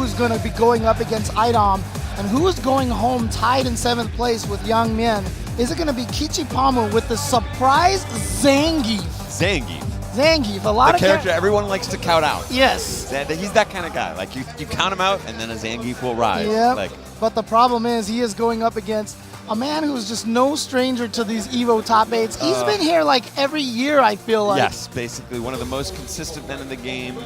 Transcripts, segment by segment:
who's going to be going up against Idom, and who is going home tied in 7th place with Yang Mian? Is it going to be Kichipa with the surprise Zangief? Zangief, a lot of character everyone likes to count out. Yes. He's that kind of guy. Like, you count him out, and then a Zangief will rise. Yep. Like, but the problem is he is going up against a man who's just no stranger to these EVO top 8s. He's been here like every year, I feel like. Yes, basically one of the most consistent men in the game,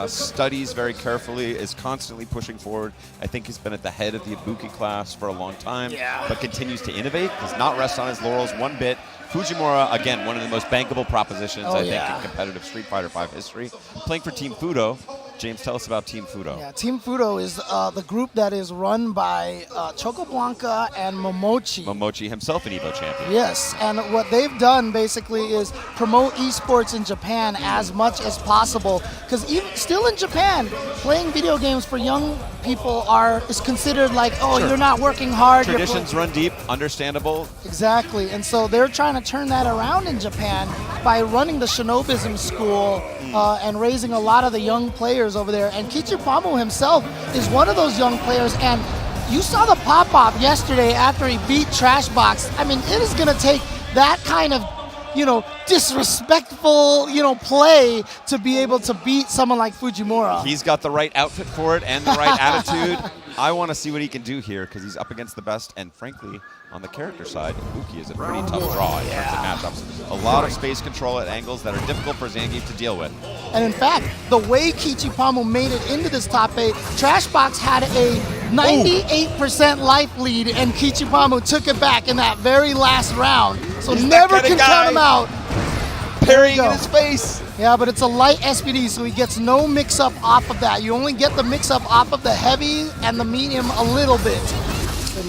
studies very carefully, is constantly pushing forward. I think he's been at the head of the Ibuki class for a long time, but continues to innovate, does not rest on his laurels one bit. Fujimura, again, one of the most bankable propositions, I think, in competitive Street Fighter V history. Playing for Team Fudoh. James, tell us about Team Fudoh. Yeah, Team Fudoh is the group that is run by Chocoblanca and Momochi. Momochi himself an EVO champion. Yes, and what they've done basically is promote esports in Japan as much as possible. Because even still in Japan, playing video games for young people is considered like, oh, you're not working hard. Traditions run deep, understandable. Exactly, and so they're trying to turn that around in Japan by running the Shinobism school and raising a lot of the young players over there. And Kichipa himself is one of those young players, and you saw the pop-off yesterday after he beat Trashbox. I mean, it is going to take that kind of, disrespectful, play to be able to beat someone like Fujimura. He's got the right outfit for it and the right attitude. I want to see what he can do here because he's up against the best, and frankly, on the character side, Ibuki is a pretty tough draw in terms of matchups. A lot of space control at angles that are difficult for Zangief to deal with. And in fact, the way Kichipa made it into this top 8, Trashbox had a 98% life lead, and Kichipa took it back in that very last round. So never can count him out. Parrying in his face. Yeah, but it's a light SPD, so he gets no mix-up off of that. You only get the mix-up off of the heavy and the medium a little bit.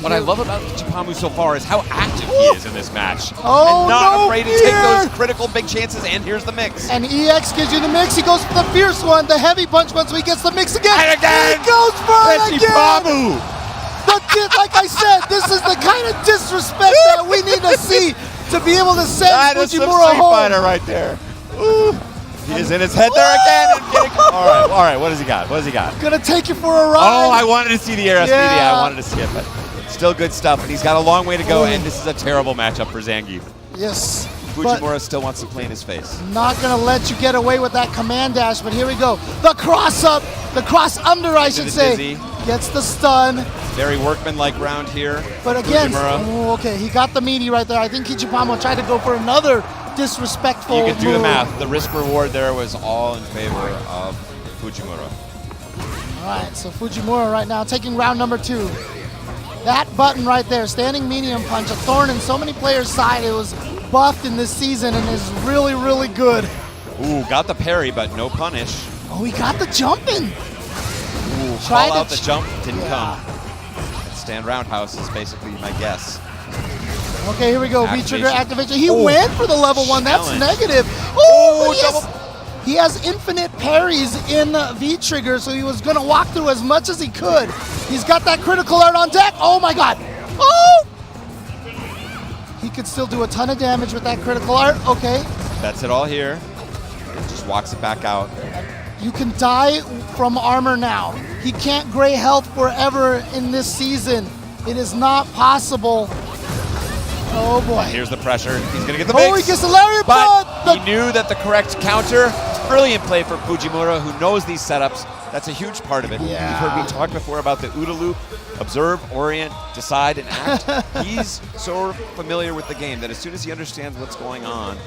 What I love about Kichipa so far is how active he is in this match. Oh, and not afraid to take those critical big chances, and here's the mix. And EX gives you the mix. He goes for the fierce one, the heavy punch one, so he gets the mix again. And again! He goes for it again! Kichipa! Like I said, this is the kind of disrespect that we need to see to be able to send That is some Fujimura Street home. Fighter right there. Ooh. He is in his head there again. All right, what does he got? What does he got? Gonna take you for a ride. Oh, I wanted to see the air SPD. I wanted to see it, but still good stuff. And he's got a long way to go, and this is a terrible matchup for Zangief. Yes. Fujimura still wants to play in his face. Not gonna let you get away with that command dash, but here we go. The cross up, the cross under, I should say. Dizzy. Gets the stun. Very workmanlike round here. But again, Fujimura. Okay, he got the meaty right there. I think Kichipa tried to go for another disrespectful You can do move. the math. The risk reward there was all in favor of Fujimura. All right, so Fujimura right now taking round number 2. That button right there, standing medium punch, a thorn in so many players' side. It was buffed in this season and is really, really good. Ooh, got the parry, but no punish. Oh, he got the jump in. Ooh, call out the jump, didn't come. Stand roundhouse is basically my guess. Okay, here we go. V-trigger activation. He went for the level 1. Challenge. That's negative. Oh, he has infinite parries in V-trigger, so he was going to walk through as much as he could. He's got that critical art on deck. Oh my god. Oh! He could still do a ton of damage with that critical art. Okay. That's it all here. Just walks it back out. You can die from armor now. He can't gray health forever in this season. It is not possible. Oh boy. Here's the pressure. He's going to get the mix. Oh, he gets the lariat, but he knew that the correct counter. Brilliant play for Fujimura, who knows these setups. That's a huge part of it. Yeah. You've heard me talk before about the OODA loop. Observe, orient, decide, and act. He's so familiar with the game that as soon as he understands what's going on,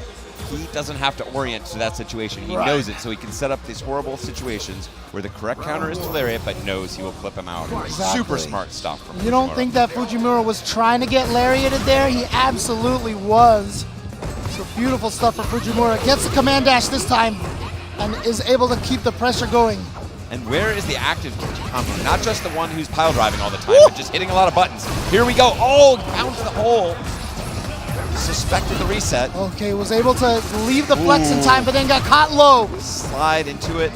he doesn't have to orient to that situation. He knows it, so he can set up these horrible situations where the correct counter is to lariat, but knows he will clip him out. Exactly. Super smart stuff from You don't think that Fujimura was trying to get lariated there? He absolutely was. So beautiful stuff for Fujimura. Gets the command dash this time and is able to keep the pressure going. And where is the active Kichipa? Not just the one who's pile driving all the time, but just hitting a lot of buttons. Here we go. Oh, found the hole. Suspected the reset. Okay, was able to leave the flex in time, but then got caught low. Slide into it.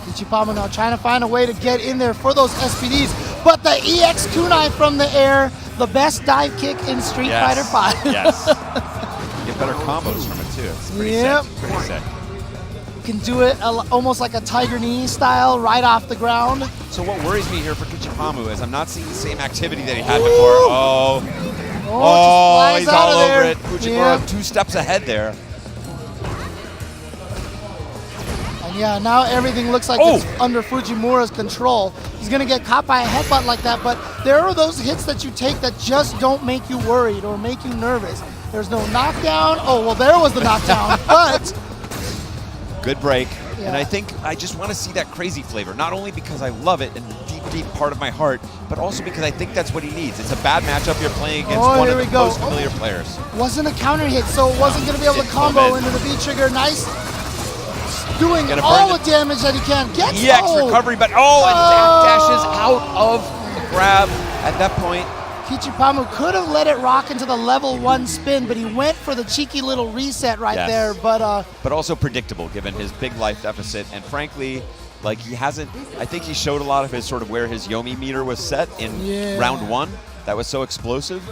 Kichipa now trying to find a way to get in there for those SPDs, but the EX kunai from the air, the best dive kick in Street Fighter V. Yes. You get better combos from it too. It's pretty sick. Pretty sick. can do it almost like a Tiger Knee style, right off the ground. So what worries me here for Kichipa is I'm not seeing the same activity that he had before. He's all over it. Fujimura 2 steps ahead there. And yeah, now everything looks like it's under Fujimura's control. He's going to get caught by a headbutt like that, but there are those hits that you take that just don't make you worried or make you nervous. There's no knockdown. Oh, well, there was the knockdown, but... Good break. Yeah. And I think I just want to see that crazy flavor, not only because I love it in the deep, deep part of my heart, but also because I think that's what he needs. It's a bad matchup you're playing against one of the most familiar players. Wasn't a counter hit, so it wasn't going to be able to combo into the V-trigger. Nice. Doing all the damage that he can. EX recovery, but and dashes out of the grab at that point. Kichipa could have let it rock into the level 1 spin, but he went for the cheeky little reset there. But also predictable given his big life deficit, and frankly, like I think he showed a lot of his sort of where his Yomi meter was set in round 1. That was so explosive.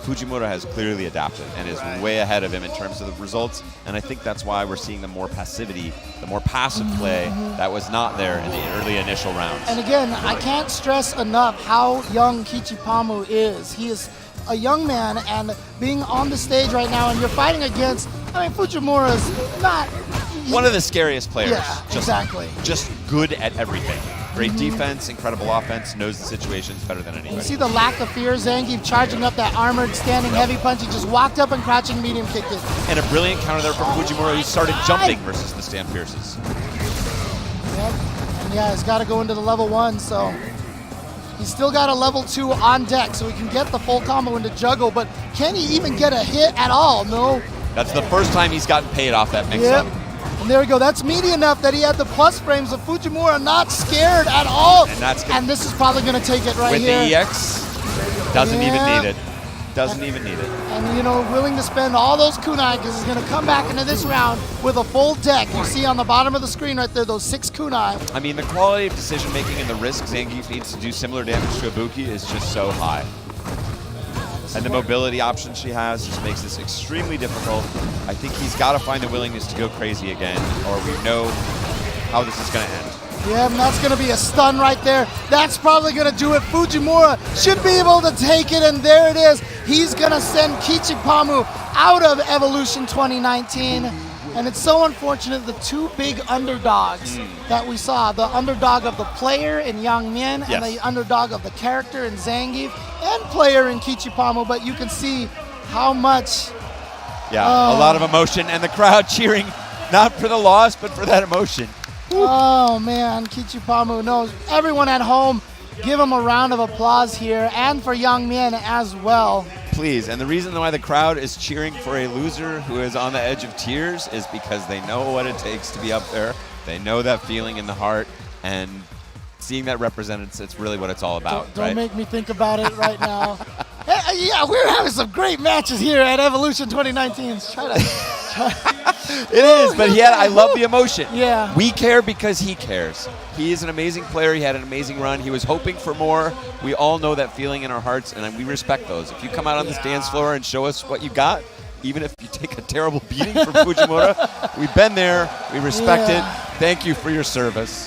Fujimura has clearly adapted and is way ahead of him in terms of the results, and I think that's why we're seeing the more passivity, the more passive play that was not there in the early initial rounds. And again, I can't stress enough how young Kichipa is. He is a young man, and being on the stage right now, and you're fighting against, Fujimura's not... One of the scariest players. Yeah, exactly. Just good at everything. Great defense, incredible offense, knows the situations better than anybody. You see the lack of fear, Zangief charging up that armored standing heavy punch. He just walked up and crouching medium kicked it. And a brilliant counter there from Fujimura, who started jumping versus the stand pierces. Yep. And yeah, he's got to go into the level 1, so he's still got a level 2 on deck, so he can get the full combo into juggle, but can he even get a hit at all? No. That's the first time he's gotten paid off that mix-up. And there we go. That's meaty enough that he had the plus frames of Fujimura not scared at all. And this is probably going to take it right here. With the EX, doesn't even need it. Doesn't even need it. And, willing to spend all those kunai because he's going to come back into this round with a full deck. You see on the bottom of the screen right there, those 6 kunai. I mean, the quality of decision-making and the risk Zangief needs to do similar damage to Ibuki is just so high. And the mobility option she has just makes this extremely difficult. I think he's got to find the willingness to go crazy again, or we know how this is going to end. Yeah, and that's going to be a stun right there. That's probably going to do it. Fujimura should be able to take it, and there it is. He's going to send Kichipa out of Evolution 2019. And it's so unfortunate, the 2 big underdogs that we saw, the underdog of the player in Yang Mian and the underdog of the character in Zangief and player in Kichipa, but you can see how much... Yeah, a lot of emotion, and the crowd cheering, not for the loss, but for that emotion. Oh, man, Kichipa knows. Everyone at home, give him a round of applause here, and for Yang Mian as well. Please, and the reason why the crowd is cheering for a loser who is on the edge of tears is because they know what it takes to be up there. They know that feeling in the heart, and seeing that represented, it's really what it's all about. Don't make me think about it right now. Yeah, we're having some great matches here at Evolution 2019. It is, but I love the emotion. Yeah. We care because he cares. He is an amazing player. He had an amazing run. He was hoping for more. We all know that feeling in our hearts, and we respect those. If you come out on this dance floor and show us what you got, even if you take a terrible beating from Fujimura, we've been there. We respect it. Thank you for your service.